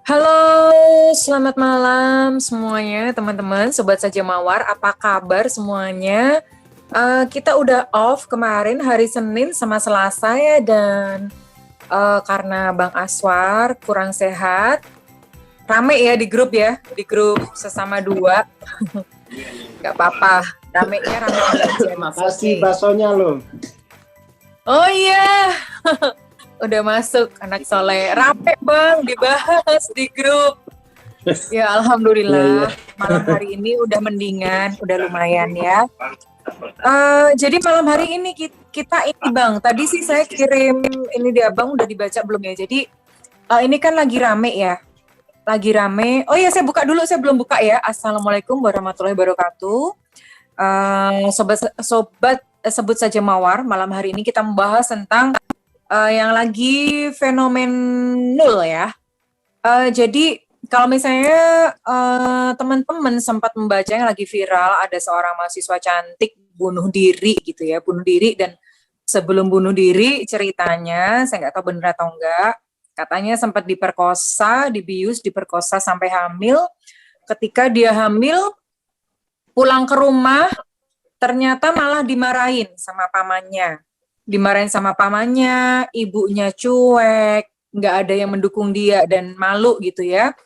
Halo, selamat malam semuanya teman-teman, Sobat Saja Mawar. Apa kabar semuanya? Kita udah off kemarin hari Senin sama Selasa ya, dan karena Bang Aswar kurang sehat, rame ya di grup sesama dua. Gak apa-apa, ramenya rame aja. Makasih baksonya loh. Oh iya, udah masuk anak soleh. Rame Bang, dibahas di grup. Ya Alhamdulillah, malam hari ini udah mendingan, udah lumayan ya. Jadi malam hari ini kita ini Bang, tadi sih saya kirim ini di Abang, udah dibaca belum ya? Jadi ini kan lagi rame ya, lagi rame. Oh iya, saya buka dulu, saya belum buka ya. Assalamualaikum warahmatullahi wabarakatuh. Sobat sebut saja Mawar, malam hari ini kita membahas tentang yang lagi fenomenal ya. Jadi kalau misalnya teman-teman sempat membaca yang lagi viral, ada seorang mahasiswa cantik bunuh diri gitu ya, bunuh diri, dan sebelum bunuh diri ceritanya, saya nggak tahu benar atau enggak, katanya sempat diperkosa, dibius, diperkosa sampai hamil. Ketika dia hamil, pulang ke rumah, ternyata malah dimarahin sama pamannya. Dimarahin sama pamannya, ibunya cuek, nggak ada yang mendukung dia dan malu gitu ya.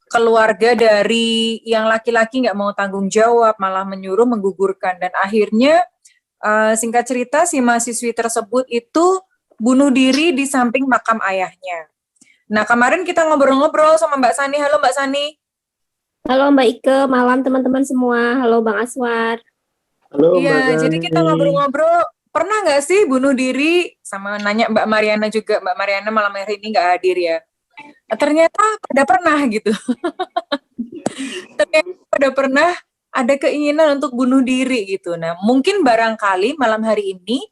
Keluarga dari yang laki-laki nggak mau tanggung jawab, malah menyuruh menggugurkan, dan akhirnya singkat cerita si mahasiswi tersebut itu bunuh diri di samping makam ayahnya. Nah kemarin kita ngobrol-ngobrol sama Mbak Sani. Halo Mbak Sani. Halo Mbak Ike, malam teman-teman semua. Halo Bang Aswar. Halo Mbak Iya, Gani. jadi kita ngobrol-ngobrol, pernah nggak sih bunuh diri? Sama nanya Mbak Mariana juga. Mbak Mariana malam hari ini nggak hadir ya. Ternyata pada pernah gitu. Ternyata pada pernah ada keinginan untuk bunuh diri gitu. Nah, mungkin barangkali malam hari ini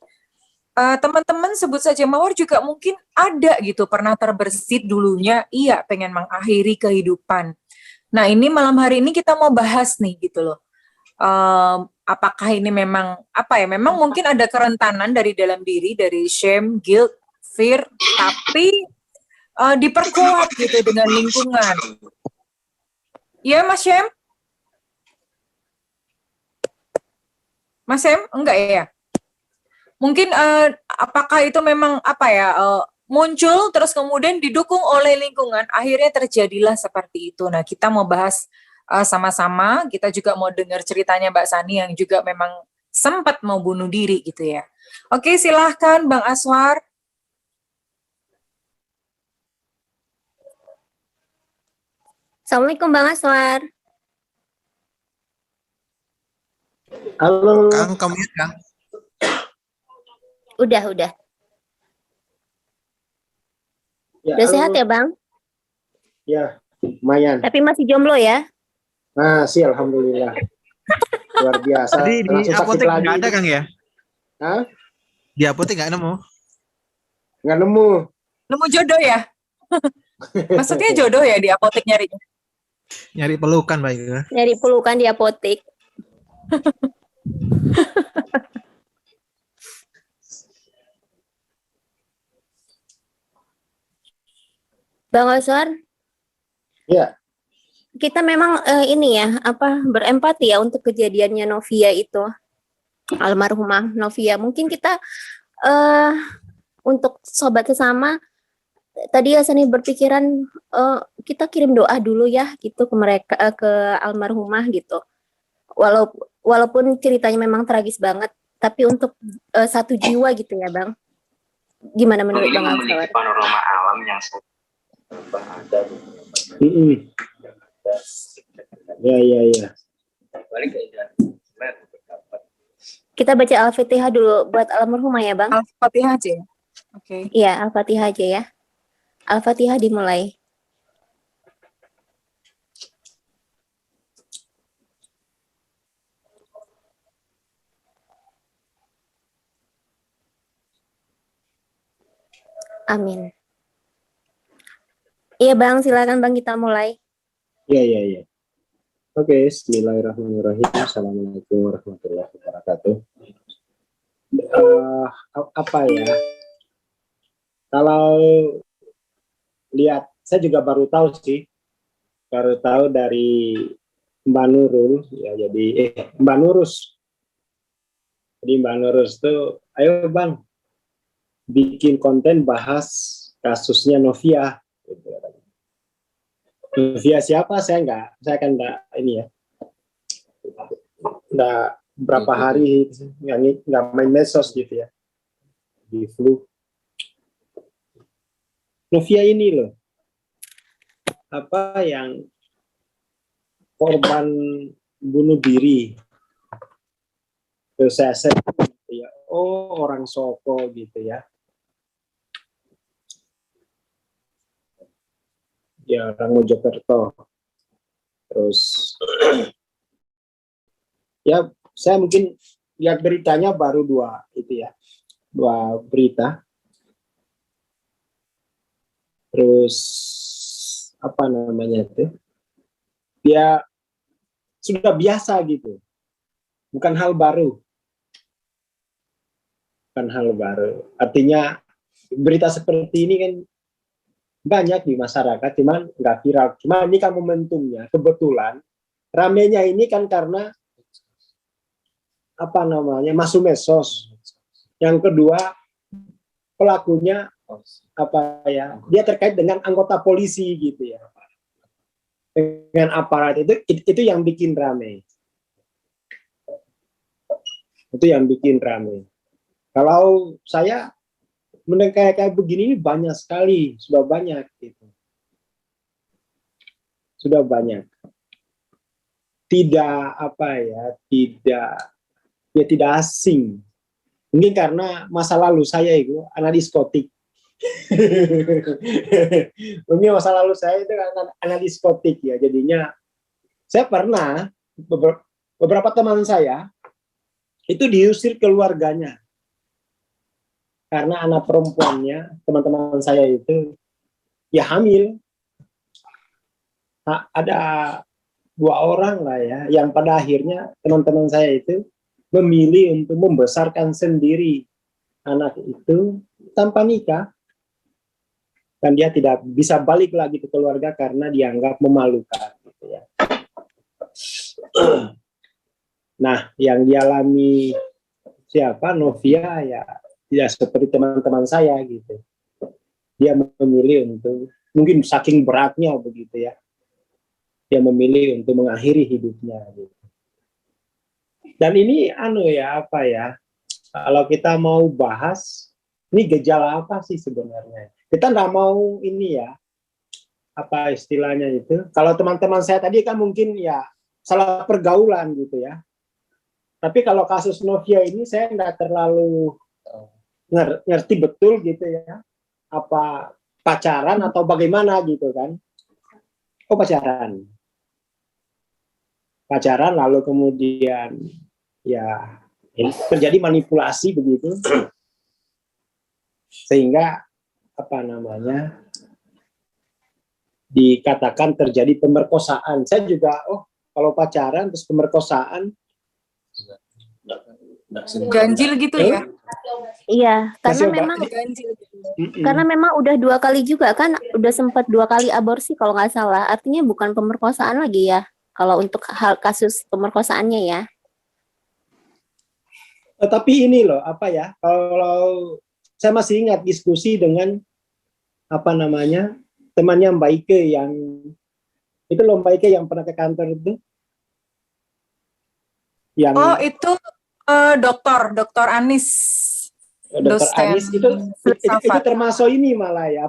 teman-teman sebut saja Mawar juga mungkin ada gitu, pernah terbersit dulunya, iya pengen mengakhiri kehidupan. Nah, ini malam hari ini kita mau bahas nih gitu loh. Apakah ini memang apa ya? Memang mungkin ada kerentanan dari dalam diri, dari shame, guilt, fear, tapi diperkuat gitu dengan lingkungan. Iya Mas Syem? Mas Syem? Enggak ya? Mungkin apakah itu memang apa ya, muncul terus kemudian didukung oleh lingkungan, akhirnya terjadilah seperti itu. Nah kita mau bahas sama-sama, kita juga mau dengar ceritanya Mbak Sani yang juga memang sempat mau bunuh diri gitu ya. Oke, silahkan Bang Aswar. Assalamualaikum Bang Aswar. Halo. Kang, kamu ya, Kang? Udah. Ya, Udah halo. sehat ya Bang? Ya, lumayan. Tapi masih jomblo ya? Masih, alhamdulillah. Luar biasa. Tadi di Langsung sakit apotek lagi. nggak ada Kang ya? Hah? Di apotek nggak nemu? Nggak nemu. Nemu jodoh ya? Maksudnya jodoh ya di apotek nyarinya? Nyari pelukan baik ya. Nyari pelukan di apotek. Bang Aswar, Ya, kita memang ini ya, berempati ya untuk kejadiannya Novia itu, almarhumah Novia. Mungkin kita untuk sobat sesama, tadi Asani berpikiran kita kirim doa dulu ya gitu ke mereka, ke almarhumah gitu. Walaupun ceritanya memang tragis banget, tapi untuk satu jiwa gitu ya Bang. Gimana menurut Bang Aswar? Memiliki panorama alam yang ada. Ya. Kita baca Al-Fatihah dulu buat almarhumah ya Bang. Al-Fatihah aja ya? Oke. Iya, Al-Fatihah aja ya. Al-Fatihah dimulai. Amin. Iya Bang, silakan Bang kita mulai. Ya. Oke, bismillahirrahmanirrahim. Assalamualaikum warahmatullahi wabarakatuh. Apa ya? Kalau lihat, saya juga baru tahu sih baru tahu dari Mbak Nurul ya, jadi Mbak Nurus. Jadi Mbak Nurus tuh, ayo Bang, bikin konten bahas kasusnya Novia. Gitu. Novia siapa? Saya kan enggak ini ya, enggak berapa hari nggak main medsos gitu ya, di flu. Novia ini loh, apa yang korban bunuh diri. Terus saya gitu ya, oh orang Soko gitu ya. Ya orang Mojokerto. Terus ya saya mungkin lihat beritanya baru dua berita. Terus apa namanya itu? Ya sudah biasa gitu. Bukan hal baru. Artinya berita seperti ini kan banyak di masyarakat, cuman nggak viral. Cuma ini kan momentumnya, kebetulan ramenya ini kan karena apa namanya, masuk medsos. Yang kedua, pelakunya apa ya, dia terkait dengan anggota polisi gitu ya, dengan aparat. Itu yang bikin rame. Kalau saya mendengar kayak begini banyak sekali, sudah banyak gitu. Sudah banyak. Tidak asing. Mungkin karena masa lalu saya itu anak diskotik. Mungkin masa lalu saya itu anak diskotik ya. Jadinya saya pernah beberapa teman saya itu diusir keluarganya karena anak perempuannya, teman-teman saya itu ya hamil. Ada 2 orang lah ya, yang pada akhirnya teman-teman saya itu memilih untuk membesarkan sendiri anak itu tanpa nikah, dan dia tidak bisa balik lagi ke keluarga karena dianggap memalukan gitu ya. Nah, yang dialami siapa, Novia, ya tidak seperti teman-teman saya gitu. Dia memilih untuk, mungkin saking beratnya begitu ya, dia memilih untuk mengakhiri hidupnya gitu. Dan ini kalau kita mau bahas, ini gejala apa sih sebenarnya? Kita nggak mau ini ya, apa istilahnya itu. Kalau teman-teman saya tadi kan mungkin ya salah pergaulan gitu ya. Tapi kalau kasus Novia ini saya nggak terlalu ngerti betul gitu ya, apa pacaran atau bagaimana gitu kan. Oh pacaran lalu kemudian ya terjadi manipulasi begitu, sehingga dikatakan terjadi pemerkosaan. Saya juga kalau pacaran terus pemerkosaan Ganjil gitu ya? Iya, karena memang udah 2 kali juga kan, udah sempat 2 kali aborsi kalau nggak salah. Artinya bukan pemerkosaan lagi ya, kalau untuk hal kasus pemerkosaannya ya. Tapi ini loh, kalau saya masih ingat diskusi dengan temannya Mbak Ike yang itu loh, Mbak Ike yang pernah ke kantor itu. Yang itu Dokter Anis. Dokter Anis itu termasuk ini malah ya,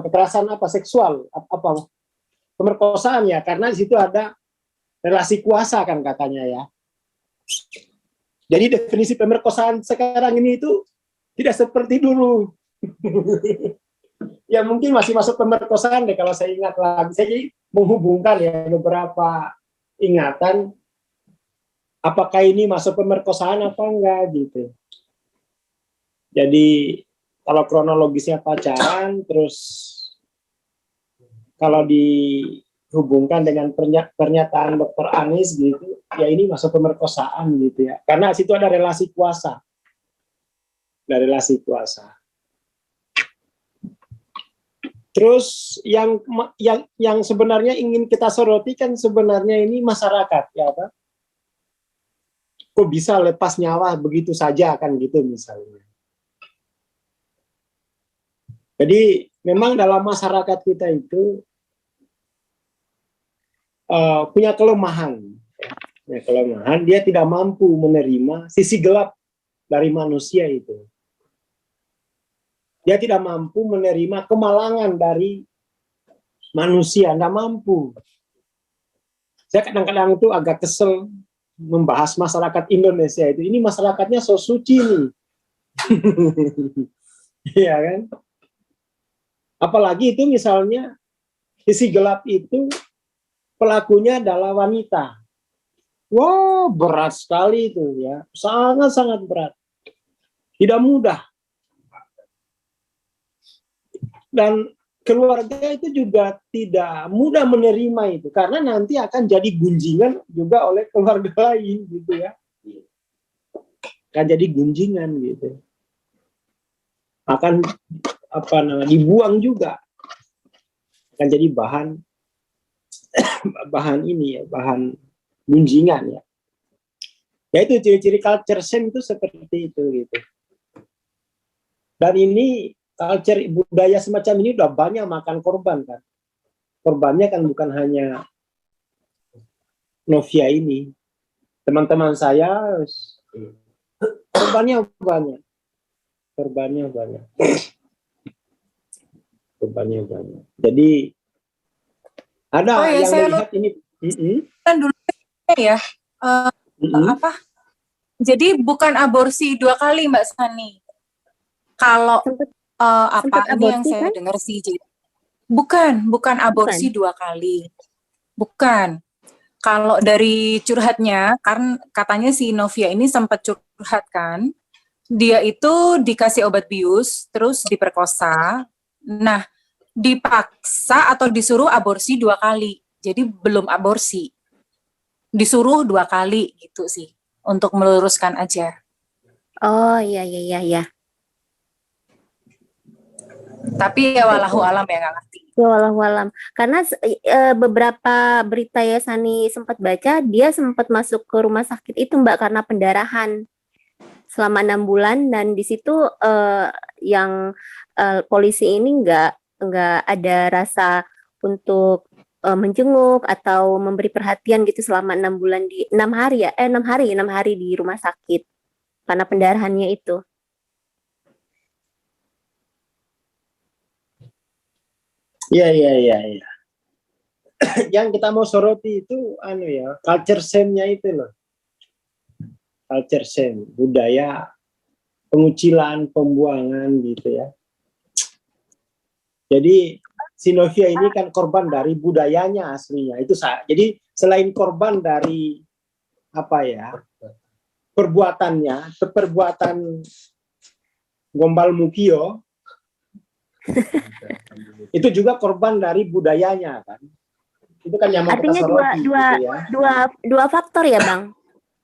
kekerasan seksual, pemerkosaan ya, karena di situ ada relasi kuasa kan katanya ya. Jadi definisi pemerkosaan sekarang ini itu tidak seperti dulu. Ya mungkin masih masuk pemerkosaan deh kalau saya ingat lagi. Saya jadi menghubungkan ya beberapa ingatan, apakah ini masuk pemerkosaan apa enggak gitu. Jadi kalau kronologisnya pacaran, terus kalau dihubungkan dengan pernyataan Dokter Anis gitu, ya ini masuk pemerkosaan gitu ya. Karena situ ada relasi kuasa. Terus yang sebenarnya ingin kita soroti kan sebenarnya ini masyarakat, ya Pak. Kok bisa lepas nyawa begitu saja kan gitu misalnya. Jadi memang dalam masyarakat kita itu punya kelemahan. Ya, kelemahan, dia tidak mampu menerima sisi gelap dari manusia itu. Dia tidak mampu menerima kemalangan dari manusia, nggak mampu. Saya kadang-kadang itu agak kesel membahas masyarakat Indonesia itu. Ini masyarakatnya so suci nih. Iya kan? Apalagi itu misalnya sisi gelap itu pelakunya adalah wanita. Wah, berat sekali itu ya. Sangat-sangat berat. Tidak mudah. Dan keluarga itu juga tidak mudah menerima itu karena nanti akan jadi gunjingan juga oleh keluarga lain gitu ya. Akan jadi gunjingan gitu. Akan dibuang juga. Akan jadi bahan ini ya, bahan gunjingan ya. Ya itu ciri-ciri culture shame itu seperti itu gitu. Dan ini culture budaya semacam ini udah banyak makan korban kan. Korbannya kan bukan hanya Novia ini. Teman-teman saya korbannya banyak. Korbannya banyak. Korbannya banyak. Jadi ada yang melihat ini. Kan dulu ya apa? Jadi bukan aborsi 2 kali Mbak Sani. Kalau apa ini yang saya dengar sih, bukan aborsi 2 kali, bukan. Kalau dari curhatnya, kan katanya si Novia ini sempat curhat kan, dia itu dikasih obat bius, terus diperkosa, nah dipaksa atau disuruh aborsi 2 kali, jadi belum aborsi, disuruh 2 kali gitu sih, untuk meluruskan aja. Oh iya. Tapi ya walahu alam ya, nggak ngerti. Walau alam. Karena beberapa berita ya Sani sempat baca, dia sempat masuk ke rumah sakit itu Mbak karena pendarahan selama 6 bulan dan di situ yang polisi ini nggak ada rasa untuk menjenguk atau memberi perhatian gitu selama 6 bulan di 6 hari ya 6 hari di rumah sakit karena pendarahannya itu. Iya. Yang kita mau soroti itu culture shame-nya itu loh. Culture shame, budaya pengucilan, pembuangan gitu ya. Jadi si Novia ini kan korban dari budayanya aslinya. Jadi selain korban dari perbuatan gombal mukio, itu juga korban dari budayanya kan. Itu kan yang mau artinya kita soroti dua faktor ya Bang.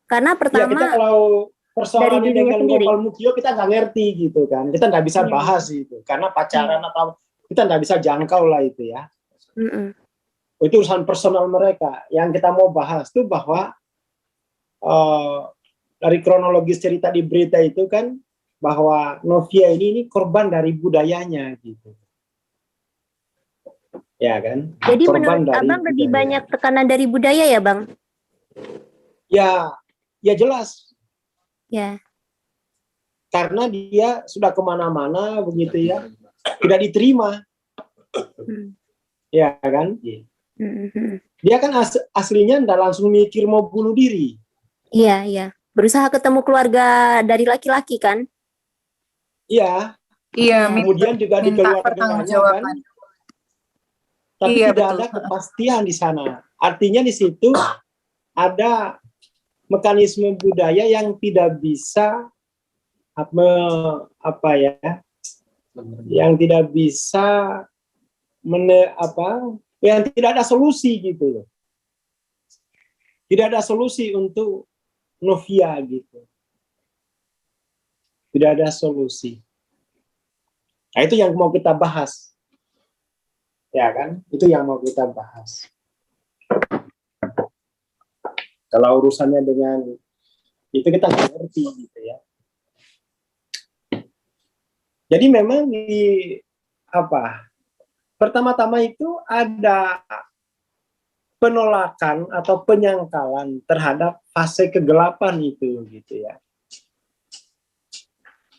Karena pertama kita kalau persoalan dengan gombal mukio kita nggak ngerti gitu kan. Kita nggak bisa bahas itu karena pacaran atau kita nggak bisa jangkau lah itu ya. Itu urusan personal mereka. Yang kita mau bahas itu bahwa dari kronologis cerita di berita itu kan bahwa Novia ini korban dari budayanya gitu. Ya kan? Jadi korban menurut Abang lebih banyak tekanan dari budaya ya Bang? Ya jelas. Ya. Karena dia sudah kemana-mana begitu ya. Tidak diterima. Ya kan? Dia kan aslinya nggak langsung mikir mau bunuh diri. Iya. Berusaha ketemu keluarga dari laki-laki kan? Iya. Kemudian juga dikeluarkannya kan. Tapi tidak ada kepastian di sana. Artinya di situ ada mekanisme budaya yang tidak bisa yang tidak bisa yang tidak ada solusi gitu loh. Tidak ada solusi untuk Novia gitu. Tidak ada solusi. Nah, itu yang mau kita bahas. Ya kan? Itu yang mau kita bahas. Kalau urusannya dengan itu kita nggak ngerti gitu ya. Jadi memang di apa? Pertama-tama itu ada penolakan atau penyangkalan terhadap fase kegelapan itu gitu ya.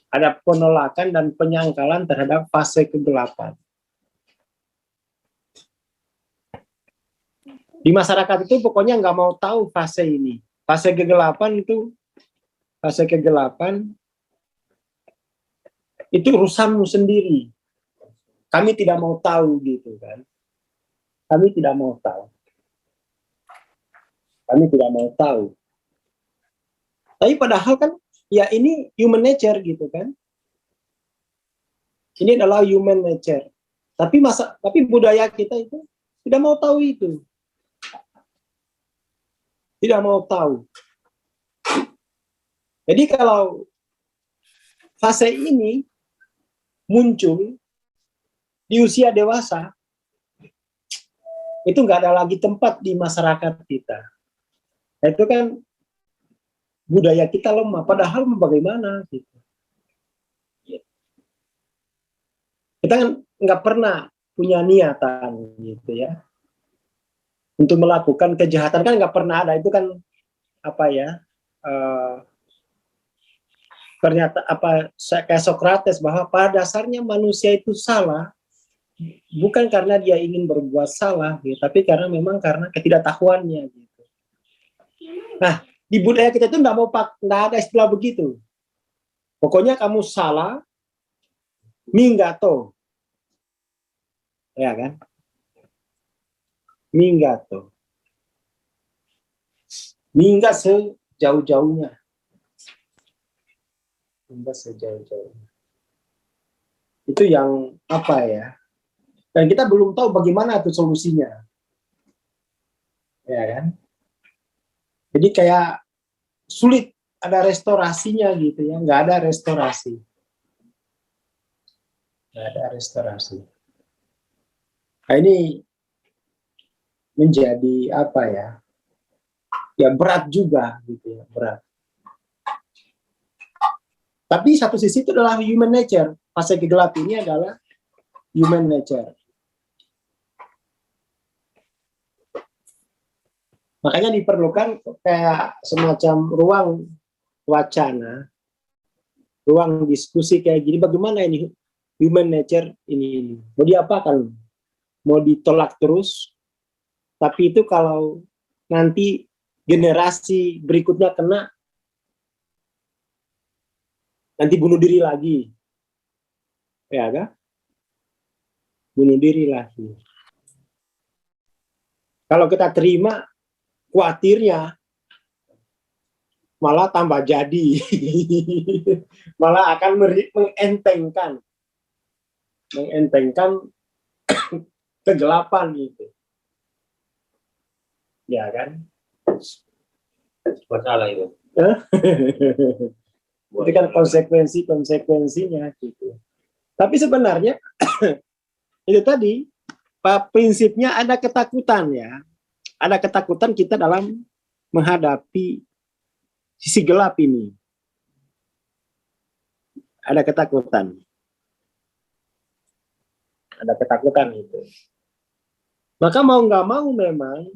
Ada penolakan dan penyangkalan terhadap fase kegelapan. Di masyarakat itu pokoknya nggak mau tahu fase ini. Fase kegelapan itu urusanmu sendiri. Kami tidak mau tahu gitu kan. Kami tidak mau tahu. Kami tidak mau tahu. Tapi padahal kan ya ini human nature gitu kan. Ini adalah human nature. Tapi budaya kita itu tidak mau tahu itu. Tidak mau tahu. Jadi kalau fase ini muncul di usia dewasa, itu nggak ada lagi tempat di masyarakat kita. Nah, itu kan budaya kita lemah, padahal bagaimana gitu. Kita kan nggak pernah punya niatan gitu ya untuk melakukan kejahatan, kan nggak pernah ada. Itu kan apa ya, ternyata apa kayak Sokrates, bahwa pada dasarnya manusia itu salah bukan karena dia ingin berbuat salah gitu, tapi karena memang karena ketidaktahuannya gitu. Nah, di budaya kita itu nggak ada istilah begitu. Pokoknya kamu salah, minggato, ya kan? Minggato, minggat sejauh-jauhnya, minggat sejauh-jauhnya. Itu yang apa ya? Dan kita belum tahu bagaimana itu solusinya, ya kan? Jadi kayak sulit ada restorasinya gitu ya, nggak ada restorasi, nggak ada restorasi. Nah, ini menjadi apa ya? Ya berat juga gitu ya, berat. Tapi satu sisi itu adalah human nature. Fase gelap ini adalah human nature. Makanya diperlukan kayak semacam ruang wacana, ruang diskusi kayak gini. Bagaimana ini human nature ini? Mau diapakan? Mau ditolak terus? Tapi itu kalau nanti generasi berikutnya kena, nanti bunuh diri lagi. Ya kan? Bunuh diri lagi. Kalau kita terima, khawatirnya malah tambah jadi. Malah akan mengentengkan kegelapan itu. Ya kan? Masalah itu. Itu kan konsekuensinya gitu. Tapi sebenarnya itu tadi prinsipnya ada ketakutan ya. Ada ketakutan kita dalam menghadapi sisi gelap ini. Ada ketakutan. Ada ketakutan itu. Maka mau nggak mau memang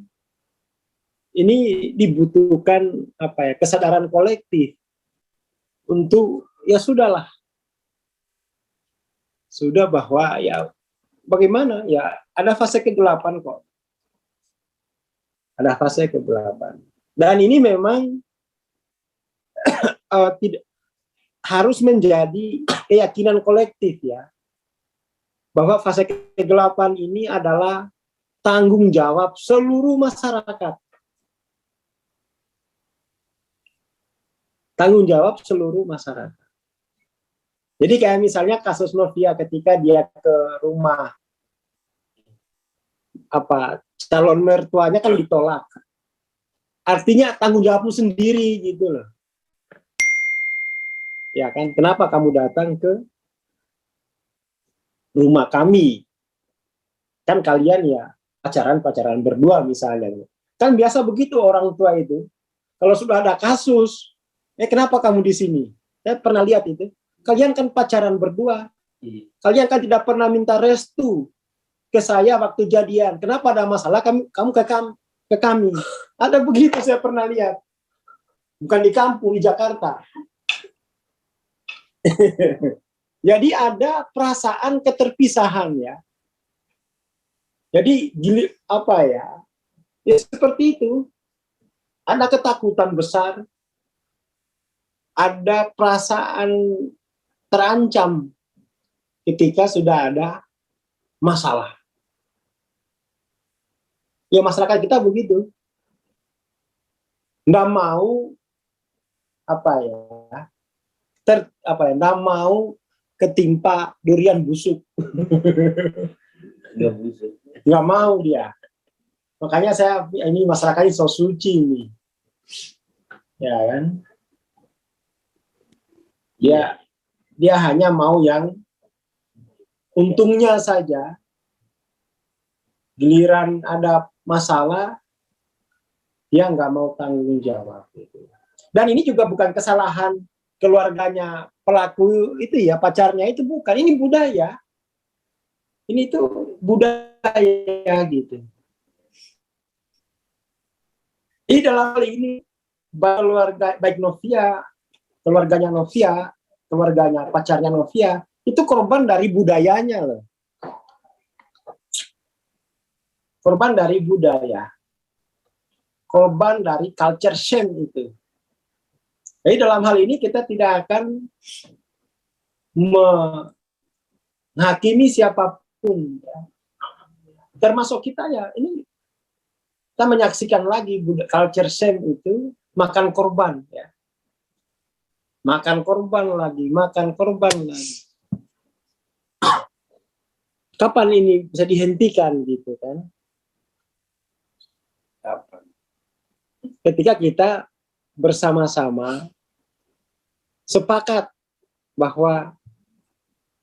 ini dibutuhkan apa ya, kesadaran kolektif untuk ya sudahlah. Sudah bahwa ya bagaimana ya, ada fase kegelapan kok. Ada fase kegelapan. Dan ini memang tidak harus menjadi keyakinan kolektif ya, bahwa fase kegelapan ini adalah tanggung jawab seluruh masyarakat. Tanggung jawab seluruh masyarakat. Jadi kayak misalnya kasus Novia ketika dia ke rumah calon mertuanya kan ditolak. Artinya tanggung jawabmu sendiri gitu loh. Ya kan, kenapa kamu datang ke rumah kami? kan kalian ya pacaran berdua misalnya. Kan biasa begitu orang tua itu. Kalau sudah ada kasus, kenapa kamu di sini? Saya pernah lihat itu. Kalian kan pacaran berdua. Kalian kan tidak pernah minta restu ke saya waktu jadian. Kenapa ada masalah kamu ke kami? Ada begitu saya pernah lihat. Bukan di kampung, di Jakarta. Jadi ada perasaan keterpisahan ya. Jadi apa ya? Ya seperti itu. Ada ketakutan besar. Ada perasaan terancam ketika sudah ada masalah. Ya masyarakat kita begitu. Nggak mau nggak mau ketimpa durian busuk. Nggak mau dia. Makanya ini masyarakatnya so suci ini. Ya kan? Dia hanya mau yang untungnya saja. Giliran ada masalah, dia nggak mau tanggung jawab. Dan ini juga bukan kesalahan keluarganya pelaku itu ya, pacarnya itu bukan. Ini budaya. Ini tuh budaya gitu. Jadi dalam hal ini baik Novia, keluarganya pacarnya Novia, itu korban dari budayanya loh. Korban dari budaya. Korban dari culture shame itu. Jadi dalam hal ini kita tidak akan menghakimi siapapun. Ya. Termasuk kita ya, ini kita menyaksikan lagi culture shame itu makan korban. Ya. Makan korban lagi. Kapan ini bisa dihentikan gitu kan? Kapan? Ketika kita bersama-sama sepakat bahwa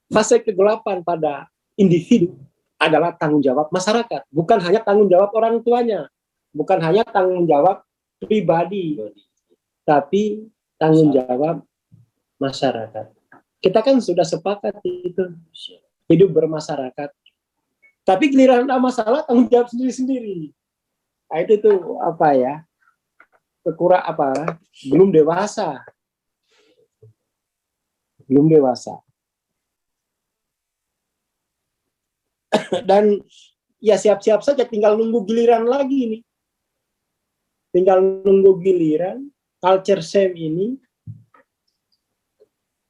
fase kegelapan pada individu adalah tanggung jawab masyarakat, bukan hanya tanggung jawab orang tuanya, bukan hanya tanggung jawab pribadi, tapi tanggung jawab masyarakat. Kita kan sudah sepakat itu hidup bermasyarakat. Tapi giliran ada masalah tanggung jawab sendiri-sendiri. Nah, itu tuh apa ya? Belum dewasa. Dan ya siap-siap saja tinggal nunggu giliran lagi nih. Tinggal nunggu giliran culture shame ini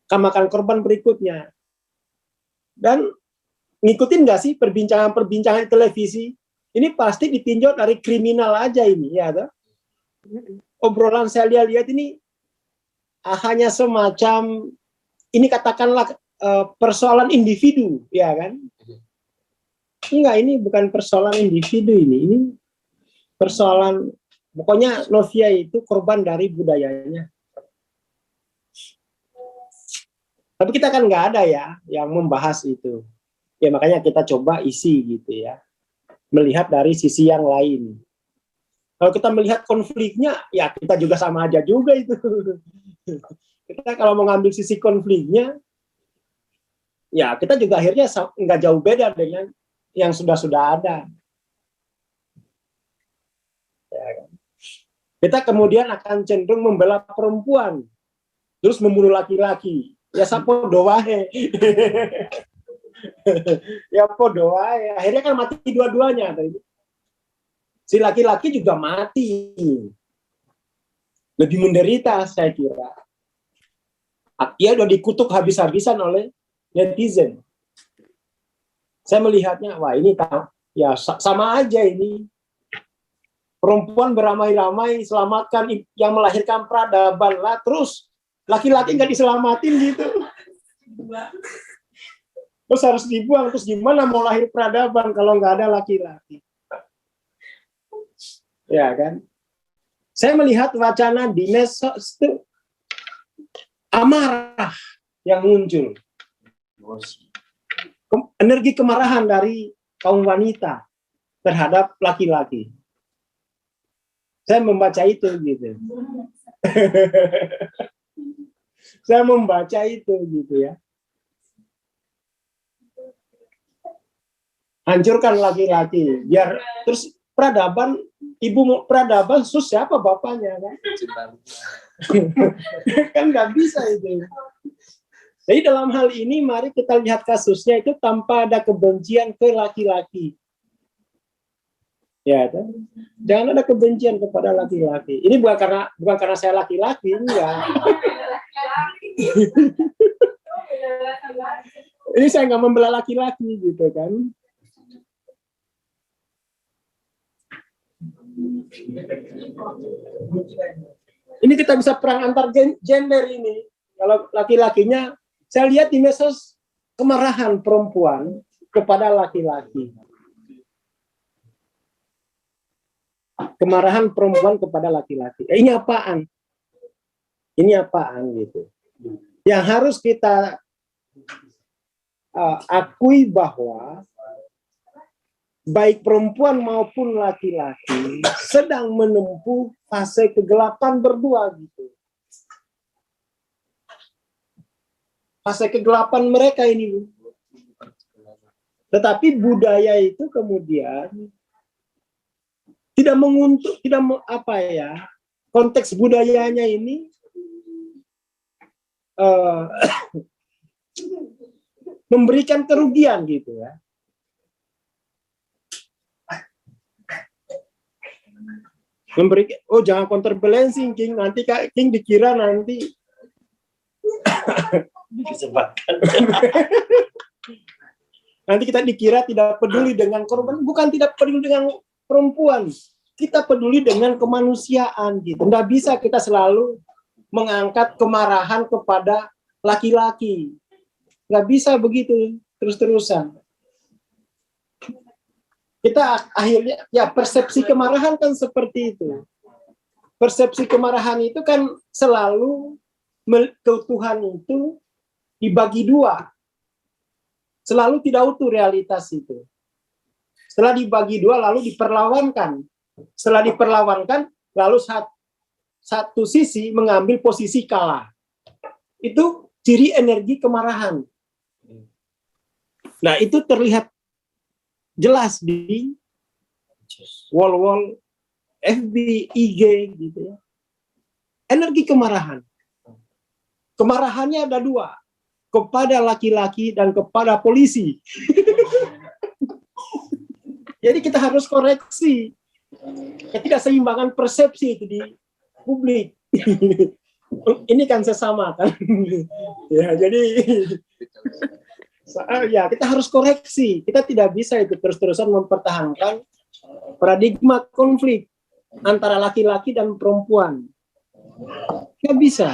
makan korban berikutnya. Dan ngikutin nggak sih perbincangan televisi? Ini pasti ditinjau dari kriminal aja ini, ya toh? Obrolan saya lihat ini hanya semacam ini katakanlah persoalan individu, ya kan? Enggak, ini bukan persoalan individu ini persoalan, pokoknya Novia itu korban dari budayanya. Tapi kita kan nggak ada ya yang membahas itu. Ya makanya kita coba isi gitu ya. Melihat dari sisi yang lain. Kalau kita melihat konfliknya, ya kita juga sama aja juga itu. Kita kalau mengambil sisi konfliknya, ya kita juga akhirnya nggak jauh beda dengan yang sudah ada. Ya, kan? Kita kemudian akan cenderung membela perempuan, terus membunuh laki-laki. Ya sapo doahe. Ya podo wae. Akhirnya kan mati dua-duanya. Si laki-laki juga mati. Lebih menderita saya kira. Dia udah dikutuk habis-habisan oleh netizen. Saya melihatnya, wah ini ya sama aja ini. Perempuan beramai-ramai selamatkan yang melahirkan peradaban lah, terus laki-laki nggak diselamatin gitu. Terus harus dibuang, terus gimana mau lahir peradaban kalau nggak ada laki-laki? Ya kan? Saya melihat wacana di medsos itu amarah yang muncul. Energi kemarahan dari kaum wanita terhadap laki-laki. Saya membaca itu gitu. Saya membaca itu gitu ya. Hancurkan laki-laki, biar terus peradaban, peradaban sus siapa bapaknya kan? Kan nggak bisa itu. Jadi dalam hal ini mari kita lihat kasusnya itu tanpa ada kebencian ke laki-laki. Ya, kan? Jangan ada kebencian kepada laki-laki. Ini bukan karena saya laki-laki, enggak. Ini saya nggak membela laki-laki gitu kan. Ini kita bisa perang antar gender ini. Kalau laki-lakinya, saya lihat di medsos kemarahan perempuan kepada laki-laki. Kemarahan perempuan kepada laki-laki. Ini apaan? Ini apaan gitu. Yang harus kita akui bahwa baik perempuan maupun laki-laki sedang menempuh fase kegelapan berdua gitu. Fase kegelapan mereka ini. Tetapi budaya itu kemudian tidak menguntuk, konteks budayanya ini memberikan kerugian gitu ya. Jangan counterbalancing King, nanti King dikira nanti nanti kita dikira tidak peduli dengan korban, bukan tidak peduli dengan perempuan, kita peduli dengan kemanusiaan gitu. Nggak bisa kita selalu mengangkat kemarahan kepada laki-laki, nggak bisa begitu terus-terusan. Kita akhirnya, ya persepsi kemarahan kan seperti itu. Persepsi kemarahan itu kan selalu keutuhan itu dibagi dua. Selalu tidak utuh realitas itu. Setelah dibagi dua lalu diperlawankan. Setelah diperlawankan lalu satu sisi mengambil posisi kalah. Itu ciri energi kemarahan. Nah, itu terlihat jelas di wall-wall FB, IG gitu ya. Energi kemarahan. Kemarahannya ada dua, kepada laki-laki dan kepada polisi. Jadi kita harus koreksi ketidakseimbangan persepsi itu di publik. Ini kan sesama kan. Ya, jadi ya kita harus koreksi. Kita tidak bisa itu terus-terusan mempertahankan paradigma konflik antara laki-laki dan perempuan. Nggak bisa.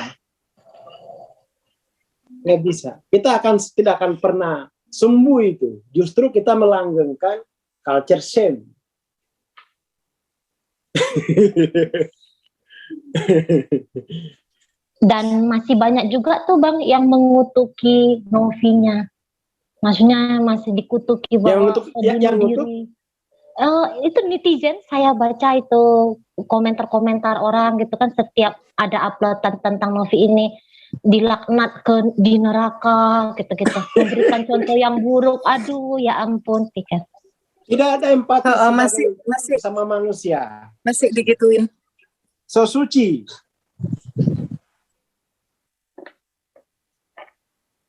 Nggak bisa. Kita tidak akan pernah sembuh itu. Justru kita melanggengkan culture shame. Dan masih banyak juga tuh Bang yang mengutuki Novinya. Maksudnya masih dikutuki bahwa yang diri. Itu netizen, saya baca itu komentar-komentar orang gitu kan, setiap ada uploadan tentang Novi ini dilaknat di neraka gitu-gitu, memberikan contoh yang buruk. Aduh ya ampun, pikir. Tidak ada empati masih sama manusia. Masih digituin. So suci.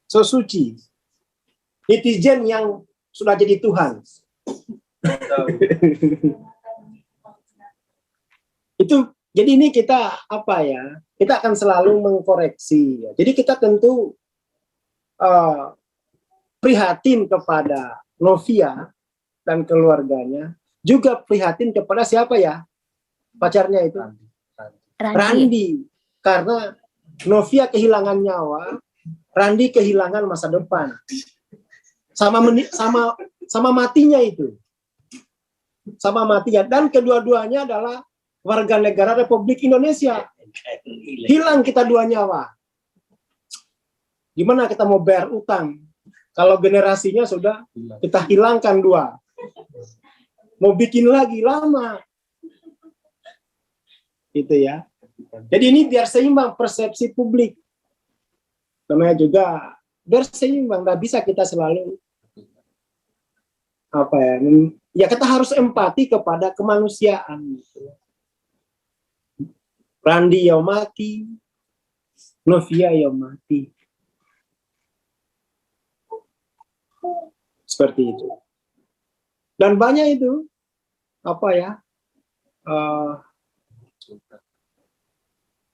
So suci. Netizen yang sudah jadi Tuhan. Itu jadi ini kita kita akan selalu mengkoreksi ya. Jadi kita tentu prihatin kepada Novia dan keluarganya, juga prihatin kepada siapa ya pacarnya itu, Randi. Karena Novia kehilangan nyawa, Randi kehilangan masa depan. Sama matinya itu. Sama matinya. Dan kedua-duanya adalah warga negara Republik Indonesia. Hilang kita dua nyawa. Gimana kita mau bayar utang kalau generasinya sudah kita hilangkan dua? mau bikin lagi lama. Gitu ya. Jadi ini biar seimbang persepsi publik. Namanya juga biar seimbang, nggak bisa kita selalu apa ya? Ya kita harus empati kepada kemanusiaan. Gitu. Randi ya mati, Novia ya mati. Seperti itu. Dan banyak itu apa ya?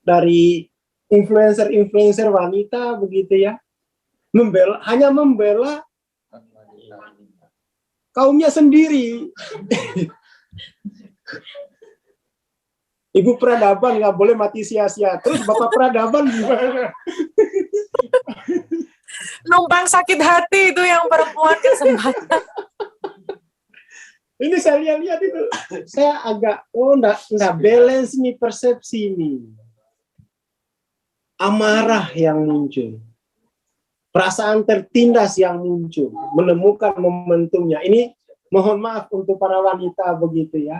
Dari influencer wanita begitu ya, hanya membela kaumnya sendiri. Ibu peradaban nggak boleh mati sia-sia. Terus bapak peradaban gimana? Numpang sakit hati itu yang perempuan kesempatan. Ini saya lihat itu, saya agak nggak balance nih persepsi ini. Amarah yang muncul, perasaan tertindas yang muncul, menemukan momentumnya. Ini mohon maaf untuk para wanita begitu ya,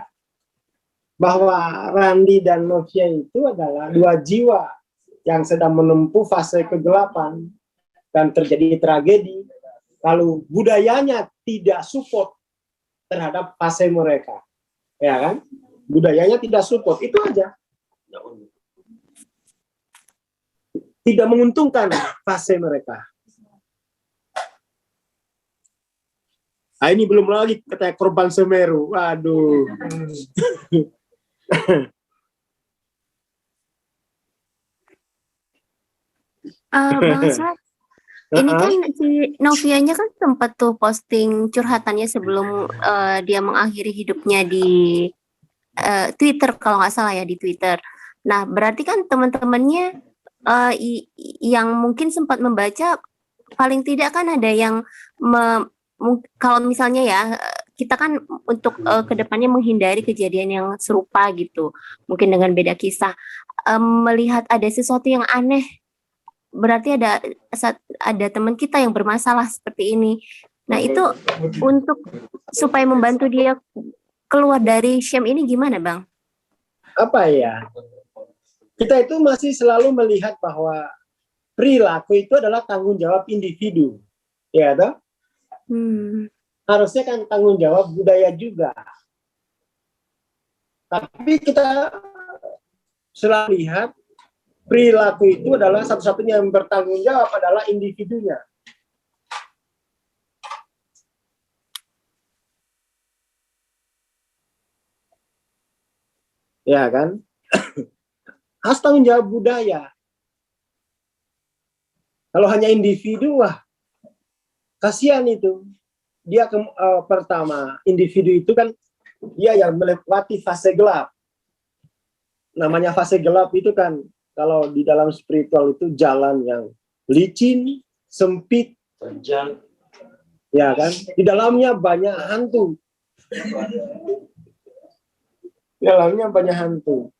bahwa Randi dan Novia itu adalah dua jiwa yang sedang menempuh fase kegelapan dan terjadi tragedi. Lalu budayanya tidak support terhadap fase mereka, ya kan? Budayanya tidak support, itu aja. Tidak menguntungkan fase mereka. Nah, ini belum lagi katanya korban Semeru. Waduh. Bang Aswad, ini kan si Novianya kan sempat tuh posting curhatannya sebelum dia mengakhiri hidupnya di Twitter, kalau nggak salah ya, di Twitter. Nah, berarti kan teman-temannya yang mungkin sempat membaca, paling tidak kan ada yang kalau misalnya ya, kita kan untuk kedepannya menghindari kejadian yang serupa gitu, mungkin dengan beda kisah, melihat ada sesuatu yang aneh, berarti ada teman kita yang bermasalah seperti ini. Nah, itu untuk supaya membantu dia keluar dari shame ini gimana, Bang? Apa ya? Kita itu masih selalu melihat bahwa perilaku itu adalah tanggung jawab individu, ya toh? Harusnya kan tanggung jawab budaya juga. Tapi kita selalu lihat perilaku itu adalah satu-satunya yang bertanggung jawab adalah individunya. Ya kan? Harus tanggung jawab budaya. Kalau hanya individu, wah, kasihan itu. Dia pertama, individu itu kan dia yang melewati fase gelap. Namanya fase gelap itu kan, kalau di dalam spiritual itu jalan yang licin, sempit, ya kan? Di dalamnya banyak hantu. Di dalamnya banyak hantu.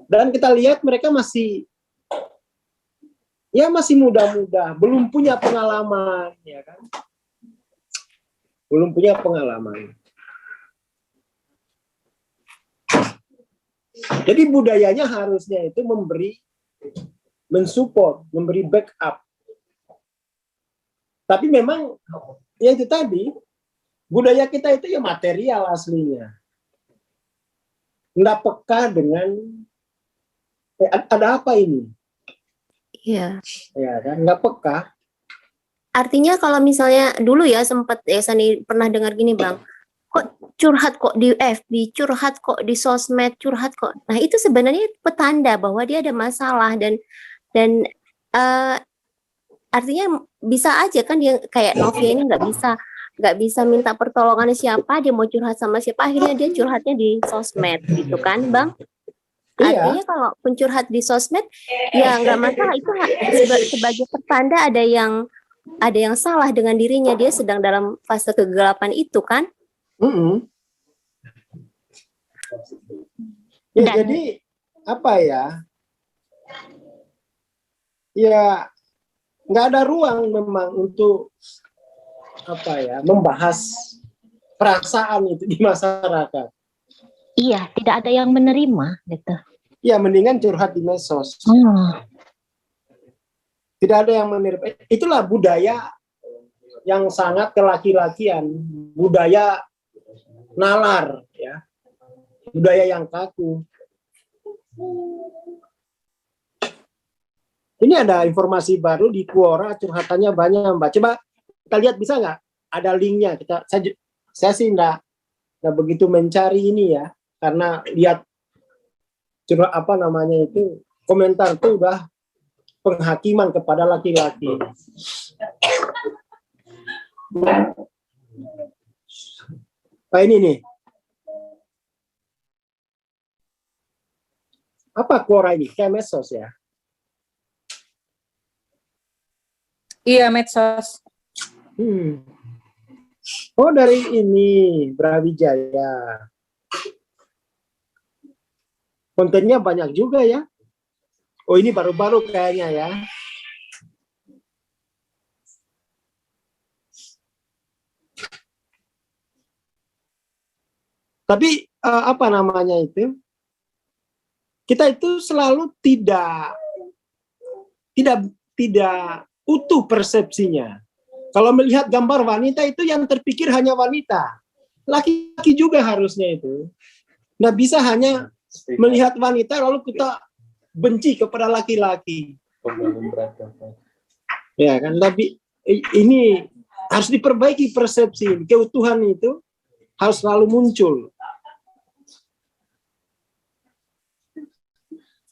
Dan kita lihat mereka masih muda-muda, belum punya pengalaman, ya kan? Belum punya pengalaman. Jadi budayanya harusnya itu mensupport, memberi backup. Tapi memang ya itu tadi, budaya kita itu ya material aslinya. Nggak peka dengan ada apa ini? Iya. Ya kan, nggak peka. Artinya kalau misalnya dulu ya sempat ya Sani pernah dengar gini, Bang, kok curhat kok di FB, curhat kok di sosmed, curhat kok. Nah, itu sebenarnya petanda bahwa dia ada masalah dan artinya bisa aja kan dia kayak Novia ini nggak bisa minta pertolongan siapa, dia mau curhat sama siapa, akhirnya dia curhatnya di sosmed gitu kan, Bang? Artinya kalau pencurhat di sosmed ya nggak masalah, itu sebagai pertanda ada yang salah dengan dirinya, dia sedang dalam fase kegelapan itu kan? Ya, jadi apa ya? Ya nggak ada ruang memang untuk apa ya membahas perasaan itu di masyarakat. Iya, tidak ada yang menerima gitu. Ya mendingan curhat di medsos. Tidak ada yang menerima. Itulah budaya yang sangat kelaki-lakian, budaya nalar, ya, budaya yang kaku. Ini ada informasi baru di Quora, curhatannya banyak, Mbak. Coba kita lihat, bisa nggak? Ada linknya. Saya sih nggak begitu mencari ini ya, karena lihat curhat apa namanya itu komentar itu udah penghakiman kepada laki-laki. Nah ini nih. Apa Quora ini? Kayak medsos ya? Iya, medsos. Oh, dari ini, Brawijaya. Kontennya banyak juga ya. Oh, ini baru-baru kayaknya ya. Tapi apa namanya itu? Kita itu selalu tidak utuh persepsinya. Kalau melihat gambar wanita itu yang terpikir hanya wanita. Laki-laki juga harusnya itu. Nggak bisa hanya melihat wanita lalu kita benci kepada laki-laki. Ya kan, tapi ini harus diperbaiki persepsi. Keutuhan itu harus selalu muncul.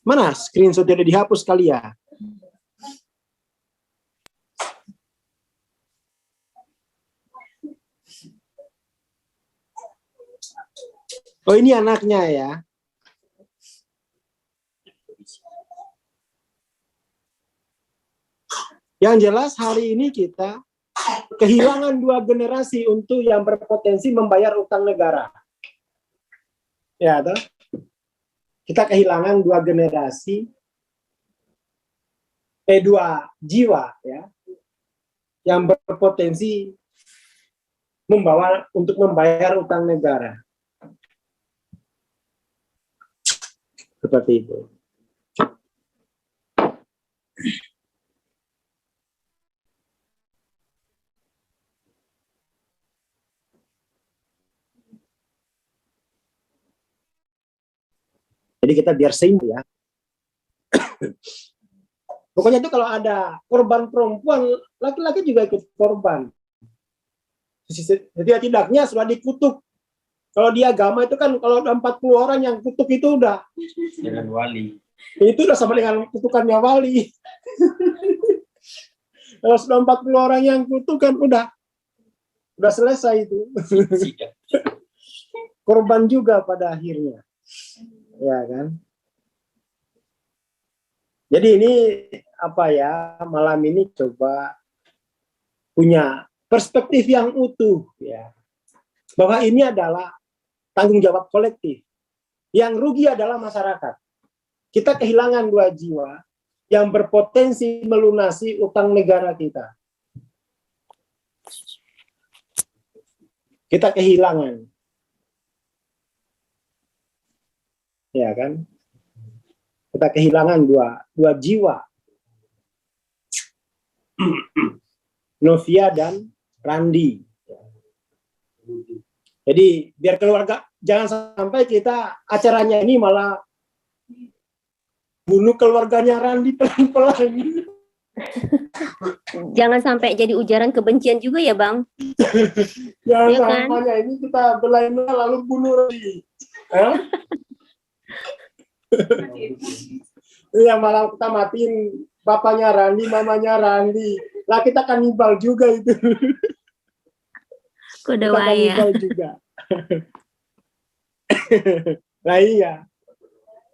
Mana screenshot yang dihapus kali ya? Oh, ini anaknya ya. Yang jelas hari ini kita kehilangan 2 generasi untuk yang berpotensi membayar utang negara. Ya, toh? Kita kehilangan 2 generasi, 2 jiwa ya, yang berpotensi untuk membayar utang negara. Seperti itu. Jadi kita biar seimbang ya. Pokoknya itu kalau ada korban perempuan, laki-laki juga ikut korban. Setidaknya sudah dikutuk. Kalau di agama itu kan kalau 40 orang yang kutuk itu udah Dengan wali. itu udah sama dengan kutukannya wali. Kalau sudah 40 orang yang kutuk kan udah selesai itu. Korban juga pada akhirnya. Ya kan? Jadi ini apa ya, malam ini coba punya perspektif yang utuh ya. Bahwa ini adalah tanggung jawab kolektif. Yang rugi adalah masyarakat. Kita kehilangan 2 jiwa yang berpotensi melunasi utang negara kita. Kita kehilangan. Ya kan? Kita kehilangan dua jiwa. Novia dan Randi. Jadi biar keluarga, jangan sampai kita acaranya ini malah bunuh keluarganya Randi pelan-pelan. Jangan sampai jadi ujaran kebencian juga ya, Bang. Jangan Ya kan? sampainya ini kita belain lalu bunuh Randi. Iya, malah kita matiin bapaknya Randi, mamanya Randi. Lah kita kanibal juga itu. Kode Kita waya. kanibal juga. Nah iya.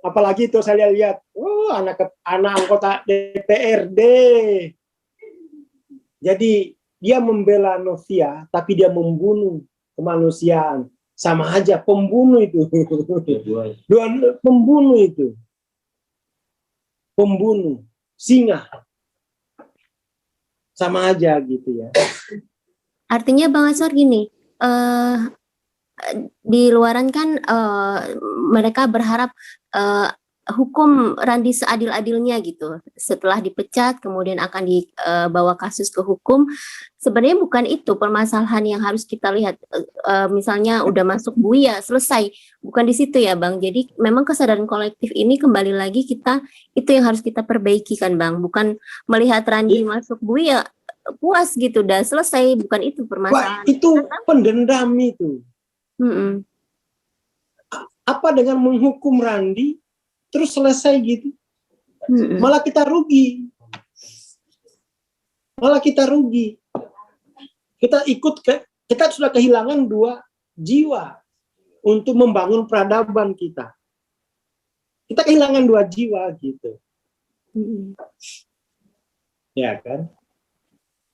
Apalagi itu saya lihat, anak anggota DPRD. Jadi dia membela Novia, tapi dia membunuh kemanusiaan. Sama aja pembunuh itu. Pembunuh itu. Pembunuh. Singa. Sama aja gitu ya. Artinya Bang Aswar gini, di luaran kan mereka berharap hukum Randi seadil-adilnya gitu. Setelah dipecat kemudian akan dibawa kasus ke hukum. Sebenarnya bukan itu permasalahan yang harus kita lihat. Misalnya udah masuk Buya selesai, bukan di situ ya Bang. Jadi memang kesadaran kolektif ini kembali lagi itu yang harus kita perbaiki kan Bang. Bukan melihat Randi masuk Buya puas gitu, udah selesai, bukan itu Wah, permasalahan. itu pendendam itu. Mm-mm. Apa dengan menghukum Randi terus selesai gitu? Mm-mm. Malah kita rugi. Kita sudah kehilangan 2 jiwa untuk membangun peradaban kita. Kita kehilangan 2 jiwa gitu. Mm-mm. Ya kan?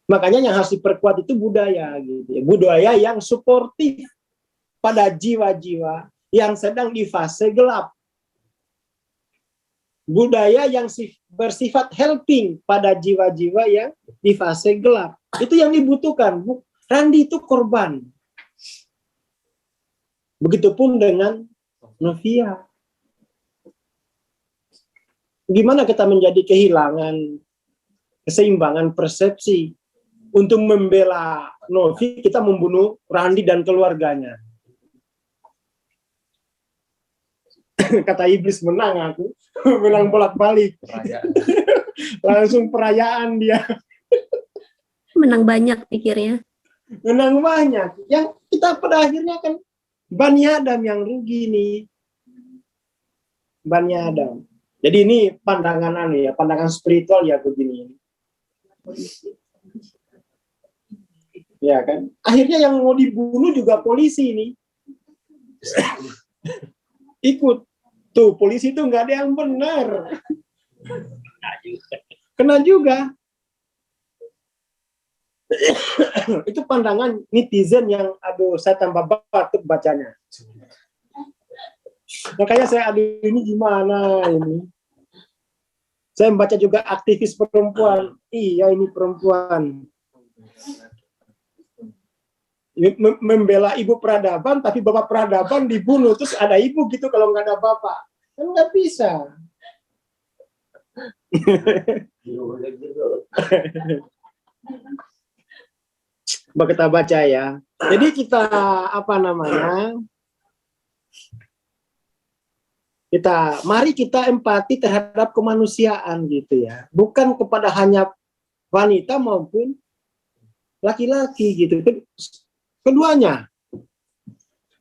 Makanya yang harus diperkuat itu budaya gitu ya. Budaya yang suportif pada jiwa-jiwa yang sedang di fase gelap. Budaya yang bersifat helping pada jiwa-jiwa yang di fase gelap. Itu yang dibutuhkan. Randi itu korban. Begitupun dengan Novia. Gimana kita menjadi kehilangan keseimbangan persepsi. Untuk membela Novi, kita membunuh Randi dan keluarganya. Kata iblis, menang aku. Menang bolak-balik. Langsung perayaan dia. Menang banyak pikirnya. Menang banyak. Yang kita pada akhirnya kan Bani Adam yang rugi nih. Bani Adam. Jadi ini pandangan pandangan spiritual ya begini. Ya kan? Akhirnya yang mau dibunuh juga polisi ini. Ikut. Tuh, polisi itu nggak ada yang benar. Kena juga. Itu pandangan netizen yang, aduh, saya tambah batuk bacanya. Makanya saya, aduh, ini gimana ini. Saya membaca juga aktivis perempuan. Iya, ini perempuan. Membela ibu peradaban, tapi bapak peradaban dibunuh, terus ada ibu gitu kalau nggak ada bapak. Kan nggak bisa. Coba kita baca ya. Jadi kita, mari kita empati terhadap kemanusiaan gitu ya. Bukan kepada hanya wanita maupun laki-laki gitu. Keduanya.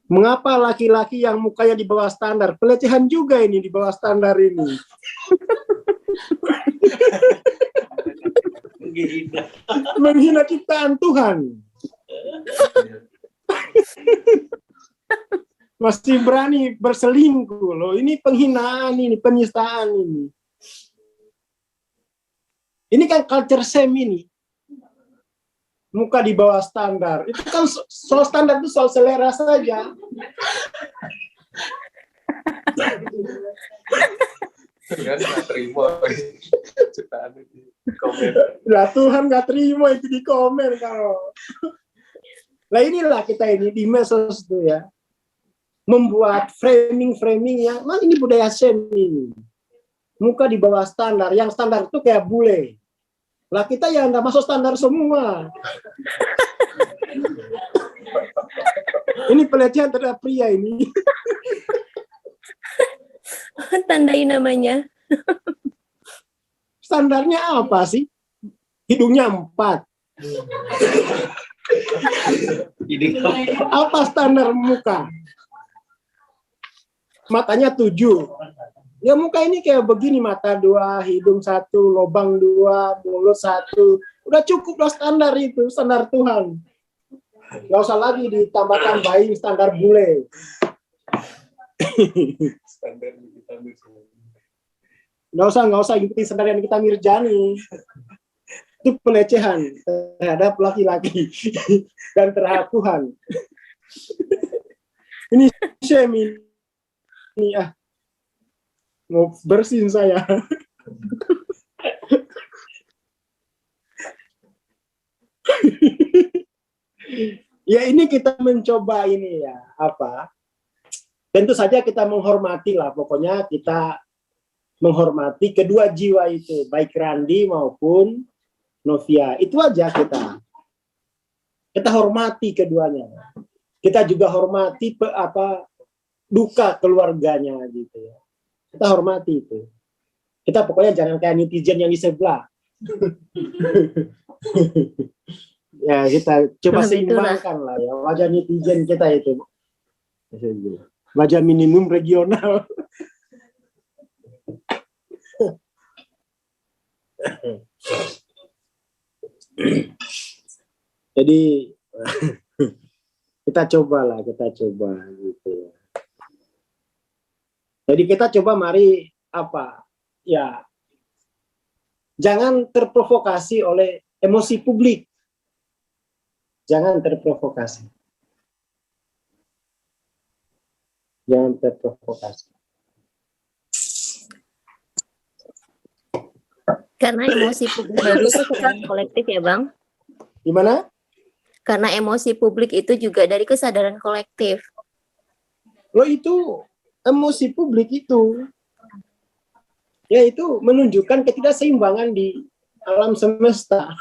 Mengapa laki-laki yang mukanya di bawah standar? Pelecehan juga ini di bawah standar ini. Menghina ciptaan Tuhan. Masih berani berselingkuh loh. Ini penghinaan ini, penistaan ini. Ini kan culture shame ini. Muka di bawah standar. Itu kan soal standar itu soal selera saja. Tuhan nggak terima ciptaan di komen. Nah, Tuhan nggak terima itu di komen kalau. Nah inilah kita ini di medsos itu ya. Membuat framing yang, nah ini budaya shame ini. Muka di bawah standar. Yang standar itu kayak bule. Lah kita yang nggak masuk standar semua. Ini pelecehan terhadap pria ini. Tandai namanya. Standarnya apa sih? Hidungnya 4. Apa standar muka? Matanya 7. Ya muka ini kayak begini, mata 2, hidung 1, lubang 2, mulut 1. Udah cukup lah standar itu, standar Tuhan. Nggak usah lagi ditambah-tambahin standar bule. Nggak usah ikuti standar yang kita Mirjani. Itu pelecehan terhadap laki-laki dan terhadap Tuhan. Ini shame ini mau bersihin saya. Ya ini kita mencoba ini ya, apa? Tentu saja kita menghormati lah, pokoknya kita menghormati kedua jiwa itu, baik Randi maupun Novia. Itu aja kita. Kita hormati keduanya. Kita juga hormati duka keluarganya gitu ya. Kita hormati itu. Kita pokoknya jangan kayak netizen yang di sebelah. Ya kita coba seimbangkan lah ya wajah netizen kita itu. Wajah minimum regional. Jadi kita coba gitu ya. Jadi kita coba mari jangan terprovokasi oleh emosi publik. Jangan terprovokasi. Karena emosi publik itu kesadaran kolektif ya Bang. Gimana? Karena emosi publik itu juga dari kesadaran kolektif. Loh itu emosi publik itu yaitu menunjukkan ketidakseimbangan di alam semesta.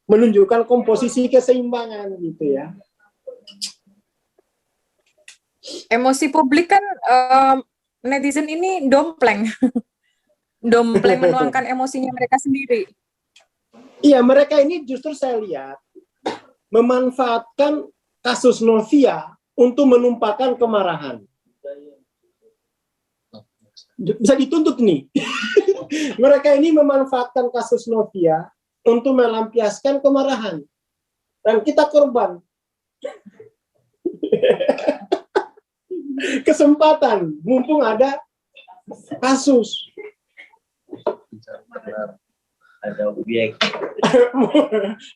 Menunjukkan komposisi keseimbangan gitu ya. Emosi publik kan netizen ini dompleng. Dompleng menuangkan emosinya mereka sendiri. Iya, mereka ini justru saya lihat memanfaatkan kasus Novia untuk menumpahkan kemarahan. Bisa dituntut nih. Mereka ini memanfaatkan kasus Novia untuk melampiaskan kemarahan. Dan kita korban. Kesempatan, mumpung ada kasus. Ada objek.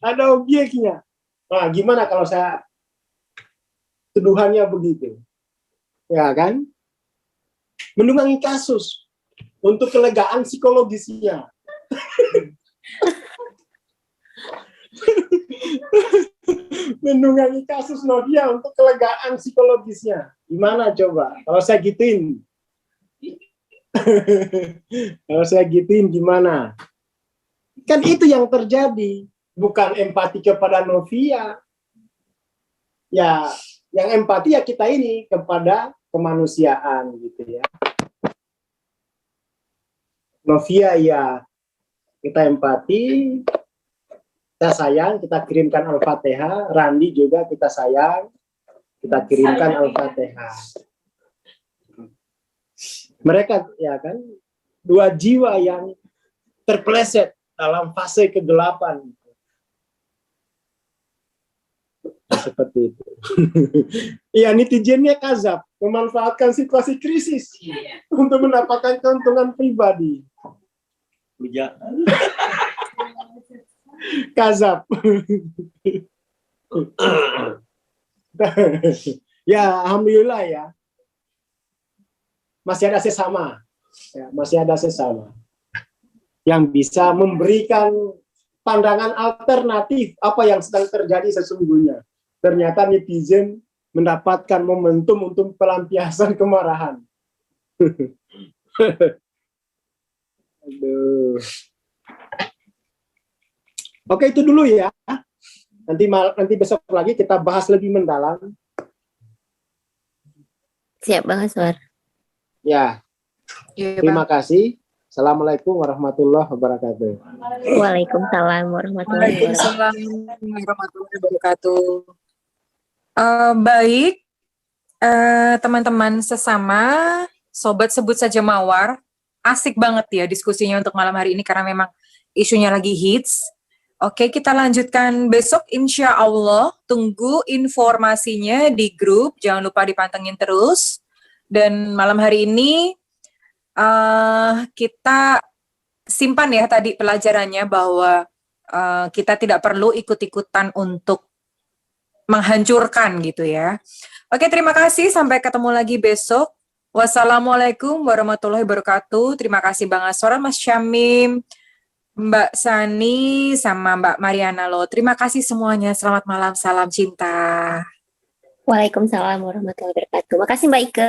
Ada objeknya. Nah, gimana kalau saya tuduhannya begitu? Ya kan? Menunggangi kasus untuk kelegaan psikologisnya. Menunggangi kasus Novia untuk kelegaan psikologisnya. Gimana coba? Kalau saya gituin. Kalau saya gituin gimana? Kan itu yang terjadi. Bukan empati kepada Novia. Ya, yang empati ya kita ini kepada kemanusiaan gitu ya. Novia ya kita empati, kita sayang, kita kirimkan Al-Fatihah. Randi juga kita sayang, kita kirimkan Al-Fatihah. Mereka ya kan dua jiwa yang terpeleset dalam fase kegelapan. Seperti itu. Iya, netizennya kazab, memanfaatkan situasi krisis untuk mendapatkan keuntungan pribadi. Kazab. Ya, alhamdulillah ya. Masih ada sesama. Ya, masih ada sesama yang bisa memberikan pandangan alternatif apa yang sedang terjadi sesungguhnya. Ternyata netizen mendapatkan momentum untuk pelampiasan kemarahan. Aduh. Oke, itu dulu ya. Nanti besok lagi kita bahas lebih mendalam. Siap Bang Aswar. Ya. Terima kasih. Assalamualaikum warahmatullahi wabarakatuh. Waalaikumsalam warahmatullahi wabarakatuh. Waalaikumsalam warahmatullahi wabarakatuh. Baik, teman-teman sesama, sobat sebut saja Mawar, asik banget ya diskusinya untuk malam hari ini karena memang isunya lagi hits. Oke, kita lanjutkan besok insya Allah. Tunggu informasinya di grup, jangan lupa dipantengin terus. Dan malam hari ini kita simpan ya tadi pelajarannya bahwa kita tidak perlu ikut-ikutan untuk menghancurkan gitu ya. Oke, terima kasih. Sampai ketemu lagi besok. Wassalamualaikum warahmatullahi wabarakatuh. Terima kasih Bang Aswar, Mas Syamim, Mbak Sani sama Mbak Mariana loh. Terima kasih semuanya. Selamat malam, salam cinta. Waalaikumsalam warahmatullahi wabarakatuh. Makasih Mbak Ike.